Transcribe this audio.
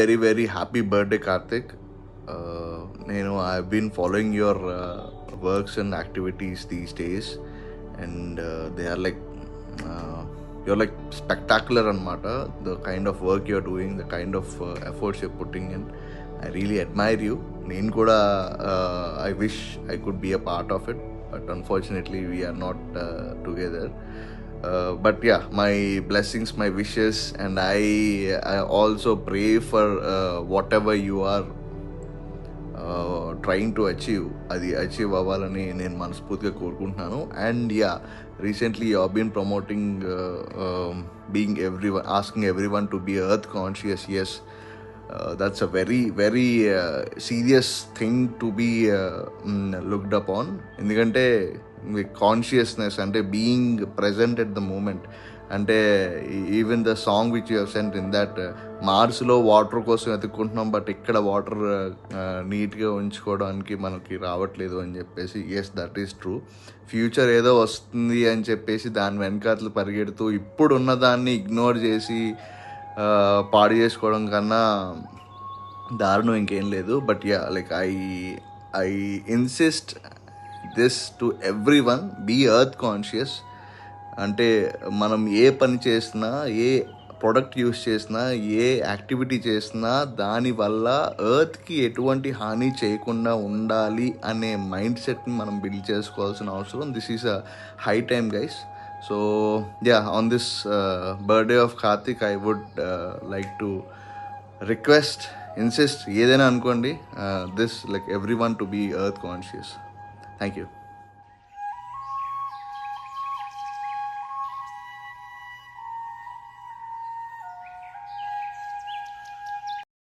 Very very happy birthday Karthik. నేను I been following your works and activities these days, and they are like you're like spectacular anamata. The kind of work you're doing, the kind of efforts you're putting in, I really admire you. Nenu kuda I wish I could be a part of it, but unfortunately we are not together. But yeah, my blessings, my wishes, and I also pray for whatever you are trying to అది achieve అవ్వాలని నేను మనస్ఫూర్తిగా కోరుకుంటున్నాను. And yeah, recently you been promoting being everyone, asking everyone to be earth conscious. Yes, that's a very very serious thing to be looked upon. ఎందుకంటే consciousness అంటే being present at the moment. అంటే even the song which you have sent in that, మార్స్లో water కోసం వెతుక్కుంటున్నాం, but ఇక్కడ water నీట్గా ఉంచుకోవడానికి మనకి రావట్లేదు అని చెప్పేసి. Yes, that is true. Future ఏదో వస్తుంది అని చెప్పేసి దాని వెనకాతలు పరిగెడుతూ ఇప్పుడున్న దాన్ని ఇగ్నోర్ చేసి పాడు చేసుకోవడం కన్నా దారుణం ఇంకేం లేదు. But yeah, like I insist this to every one, be earth conscious. అంటే మనం ఏ పని చేసినా, ఏ ప్రోడక్ట్ యూస్ చేసినా, ఏ యాక్టివిటీ చేసినా దానివల్ల ఎర్త్కి ఎటువంటి హాని చేయకుండా ఉండాలి అనే మైండ్ సెట్ని మనం బిల్డ్ చేసుకోవాల్సిన అవసరం. This is a high time guys. So yeah, on this birthday of Karthik I would like to request, insist, ఏదైనా అనుకోండి, this like every one to be earth conscious. Thank you.